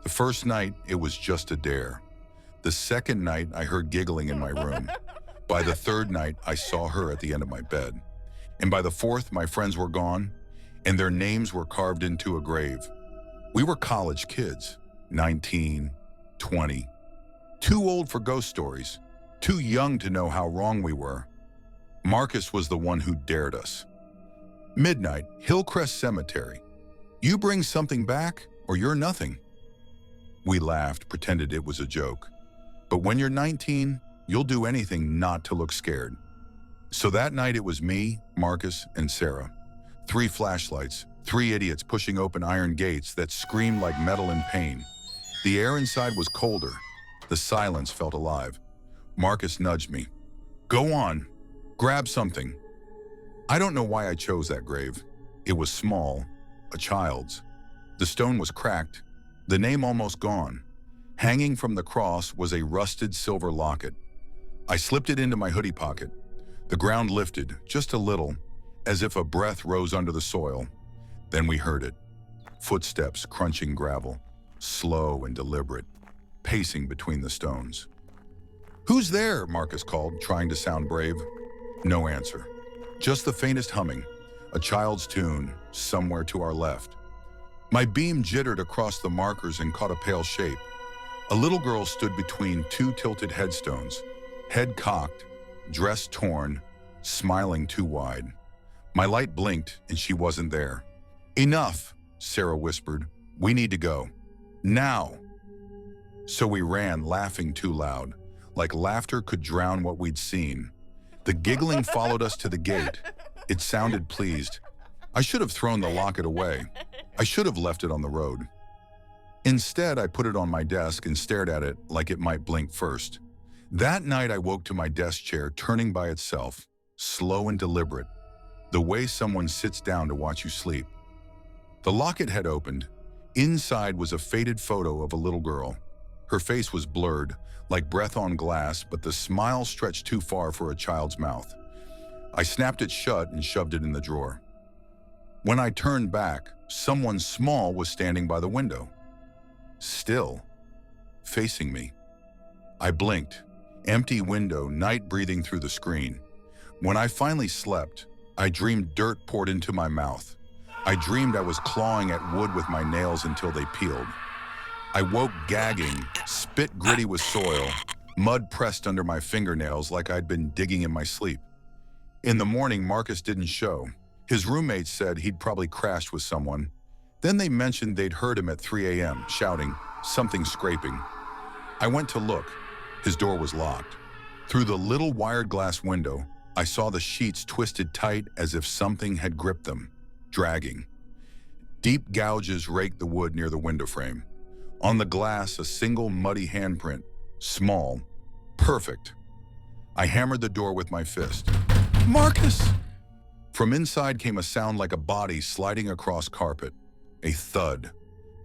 The first night, it was just a dare. The second night, I heard giggling in my room. By the third night, I saw her at the end of my bed. And by the fourth, my friends were gone, and their names were carved into a grave. We were college kids, 19, 20. Too old for ghost stories, too young to know how wrong we were. Marcus was the one who dared us. Midnight, Hillcrest Cemetery. You bring something back, or you're nothing. We laughed, pretended it was a joke. But when you're 19, you'll do anything not to look scared. So that night it was me, Marcus, and Sarah. 3 flashlights, 3 idiots pushing open iron gates that screamed like metal in pain. The air inside was colder. The silence felt alive. Marcus nudged me. Go on, grab something. I don't know why I chose that grave. It was small, a child's. The stone was cracked, the name almost gone. Hanging from the cross was a rusted silver locket. I slipped it into my hoodie pocket. The ground lifted, just a little, as if a breath rose under the soil. Then we heard it. Footsteps crunching gravel, slow and deliberate, pacing between the stones. Who's there? Marcus called, trying to sound brave. No answer. Just the faintest humming, a child's tune somewhere to our left. My beam jittered across the markers and caught a pale shape. A little girl stood between 2 tilted headstones, head cocked, dress torn, smiling too wide. My light blinked and she wasn't there. Enough, Sarah whispered. We need to go. Now. So we ran, laughing too loud, like laughter could drown what we'd seen. The giggling followed us to the gate. It sounded pleased. I should have thrown the locket away. I should have left it on the road. Instead, I put it on my desk and stared at it like it might blink first. That night, I woke to my desk chair turning by itself, slow and deliberate, the way someone sits down to watch you sleep. The locket had opened. Inside was a faded photo of a little girl. Her face was blurred, like breath on glass, but the smile stretched too far for a child's mouth. I snapped it shut and shoved it in the drawer. When I turned back, someone small was standing by the window. Still, facing me. I blinked. Empty window, night breathing through the screen. When I finally slept, I dreamed dirt poured into my mouth. I dreamed I was clawing at wood with my nails until they peeled. I woke gagging, spit gritty with soil, mud pressed under my fingernails like I'd been digging in my sleep. In the morning, Marcus didn't show. His roommates said he'd probably crashed with someone. Then they mentioned they'd heard him at 3 a.m. shouting, something scraping. I went to look. His door was locked. Through the little wired glass window, I saw the sheets twisted tight as if something had gripped them, dragging. Deep gouges raked the wood near the window frame. On the glass, a single muddy handprint, small, perfect. I hammered the door with my fist. Marcus! From inside came a sound like a body sliding across carpet. A thud.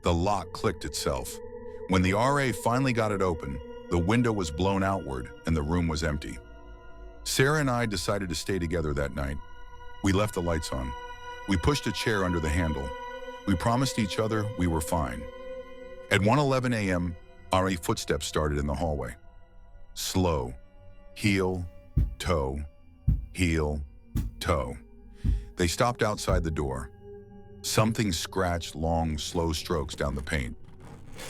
The lock clicked itself. When the RA finally got it open, the window was blown outward and the room was empty. Sarah and I decided to stay together that night. We left the lights on. We pushed a chair under the handle. We promised each other we were fine. At 1:11 a.m., RA footsteps started in the hallway. Slow. Heel, toe, heel, toe. They stopped outside the door. Something scratched long, slow strokes down the paint.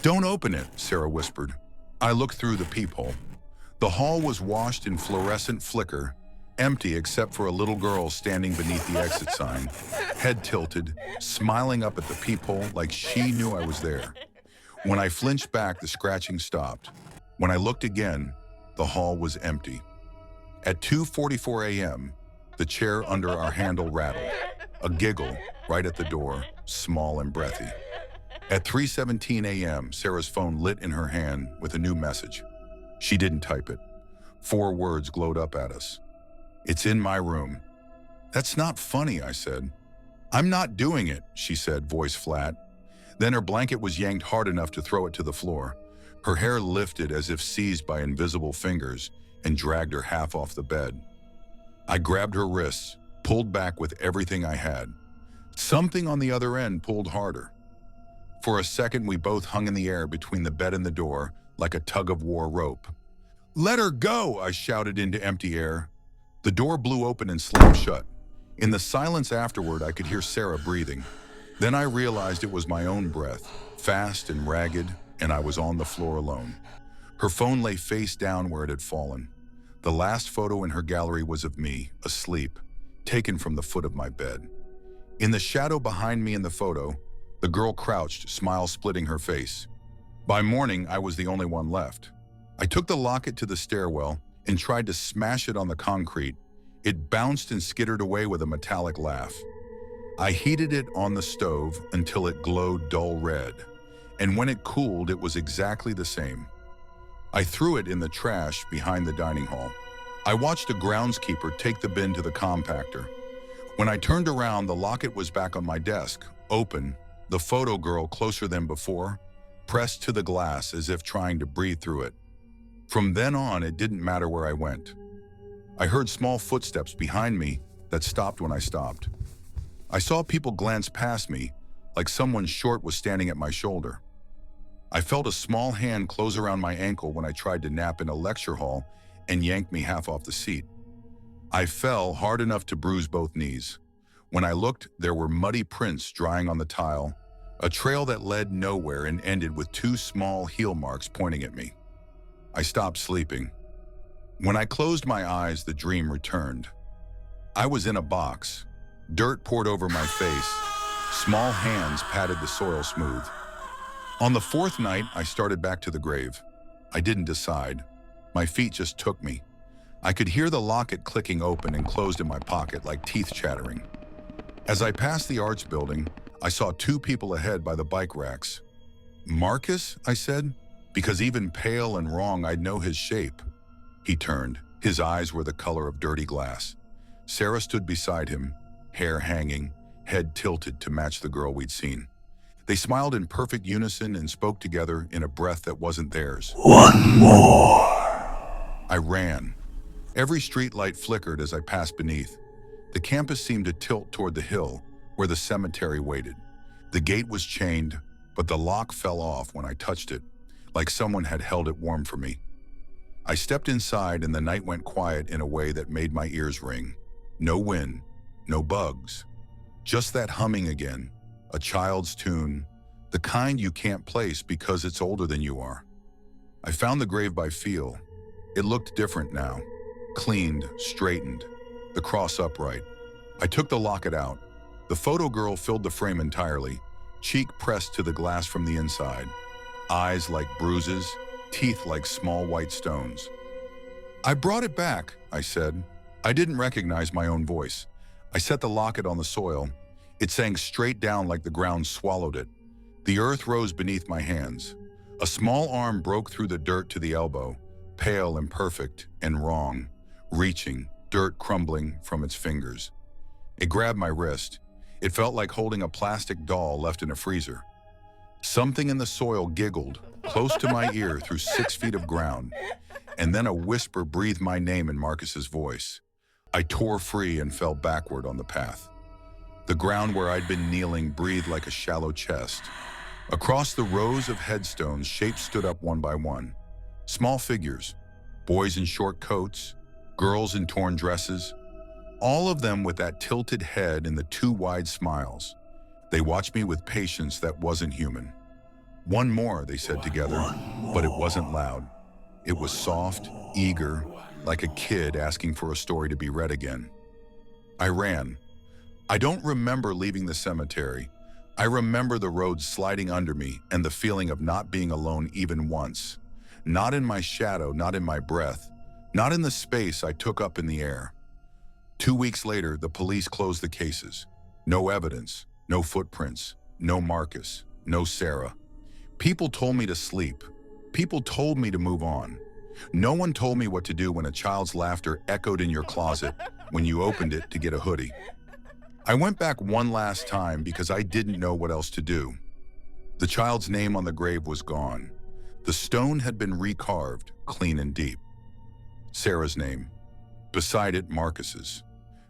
Don't open it, Sarah whispered. I looked through the peephole. The hall was washed in fluorescent flicker, empty except for a little girl standing beneath the exit sign, head tilted, smiling up at the peephole like she knew I was there. When I flinched back, the scratching stopped. When I looked again, the hall was empty. At 2:44 a.m., the chair under our handle rattled. A giggle right at the door, small and breathy. At 3:17 a.m., Sarah's phone lit in her hand with a new message. She didn't type it. 4 words glowed up at us. It's in my room. That's not funny, I said. I'm not doing it, she said, voice flat. Then her blanket was yanked hard enough to throw it to the floor. Her hair lifted as if seized by invisible fingers and dragged her half off the bed. I grabbed her wrists, pulled back with everything I had. Something on the other end pulled harder. For a second, we both hung in the air between the bed and the door like a tug-of-war rope. "Let her go!" I shouted into empty air. The door blew open and slammed shut. In the silence afterward, I could hear Sarah breathing. Then I realized it was my own breath, fast and ragged, and I was on the floor alone. Her phone lay face down where it had fallen. The last photo in her gallery was of me, asleep, taken from the foot of my bed. In the shadow behind me in the photo, the girl crouched, smile splitting her face. By morning, I was the only one left. I took the locket to the stairwell and tried to smash it on the concrete. It bounced and skittered away with a metallic laugh. I heated it on the stove until it glowed dull red, and when it cooled, it was exactly the same. I threw it in the trash behind the dining hall. I watched a groundskeeper take the bin to the compactor. When I turned around, the locket was back on my desk, open, the photo girl closer than before, pressed to the glass as if trying to breathe through it. From then on, it didn't matter where I went. I heard small footsteps behind me that stopped when I stopped. I saw people glance past me, like someone short was standing at my shoulder. I felt a small hand close around my ankle when I tried to nap in a lecture hall and yanked me half off the seat. I fell hard enough to bruise both knees. When I looked, there were muddy prints drying on the tile, a trail that led nowhere and ended with 2 small heel marks pointing at me. I stopped sleeping. When I closed my eyes, the dream returned. I was in a box. Dirt poured over my face. Small hands patted the soil smooth. On the 4th night, I started back to the grave. I didn't decide. My feet just took me. I could hear the locket clicking open and closed in my pocket like teeth chattering. As I passed the arts building, I saw 2 people ahead by the bike racks. "Marcus?" I said, because even pale and wrong, I'd know his shape. He turned. His eyes were the color of dirty glass. Sarah stood beside him, hair hanging, head tilted to match the girl we'd seen. They smiled in perfect unison and spoke together in a breath that wasn't theirs. "One more." I ran. Every street light flickered as I passed beneath. The campus seemed to tilt toward the hill where the cemetery waited. The gate was chained, but the lock fell off when I touched it, like someone had held it warm for me. I stepped inside and the night went quiet in a way that made my ears ring. No wind, no bugs, just that humming again, a child's tune, the kind you can't place because it's older than you are. I found the grave by feel. It looked different now, cleaned, straightened, the cross upright. I took the locket out. The photo girl filled the frame entirely, cheek pressed to the glass from the inside, eyes like bruises, teeth like small white stones. "I brought it back," I said. I didn't recognize my own voice. I set the locket on the soil. It sank straight down like the ground swallowed it. The earth rose beneath my hands. A small arm broke through the dirt to the elbow, pale, imperfect, and wrong, reaching, dirt crumbling from its fingers. It grabbed my wrist. It felt like holding a plastic doll left in a freezer. Something in the soil giggled, close to my ear through 6 feet of ground, and then a whisper breathed my name in Marcus's voice. I tore free and fell backward on the path. The ground where I'd been kneeling breathed like a shallow chest. Across the rows of headstones, shapes stood up one by one. Small figures, boys in short coats, girls in torn dresses, all of them with that tilted head and the 2 wide smiles. They watched me with patience that wasn't human. "One more," they said together, but it wasn't loud. It was soft, eager, like a kid asking for a story to be read again. I ran. I don't remember leaving the cemetery. I remember the road sliding under me and the feeling of not being alone even once. Not in my shadow, not in my breath, not in the space I took up in the air. 2 weeks later, the police closed the cases. No evidence, no footprints, no Marcus, no Sarah. People told me to sleep. People told me to move on. No one told me what to do when a child's laughter echoed in your closet when you opened it to get a hoodie. I went back one last time because I didn't know what else to do. The child's name on the grave was gone. The stone had been recarved, clean and deep. Sarah's name. Beside it, Marcus's.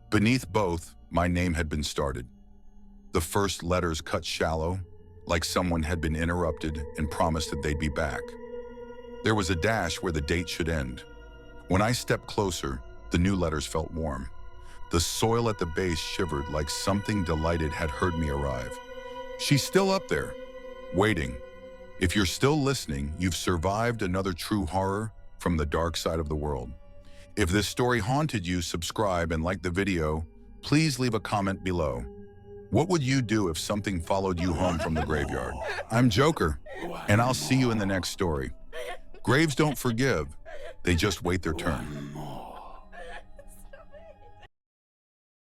Beneath both, my name had been started. The first letters cut shallow, like someone had been interrupted and promised that they'd be back. There was a dash where the date should end. When I stepped closer, the new letters felt warm. The soil at the base shivered like something delighted had heard me arrive. She's still up there, waiting. If you're still listening, you've survived another true horror from the dark side of the world. If this story haunted you, subscribe and like the video. Please leave a comment below. What would you do if something followed you home from the graveyard? I'm Joker, and I'll see you in the next story. Graves don't forgive, they just wait their turn.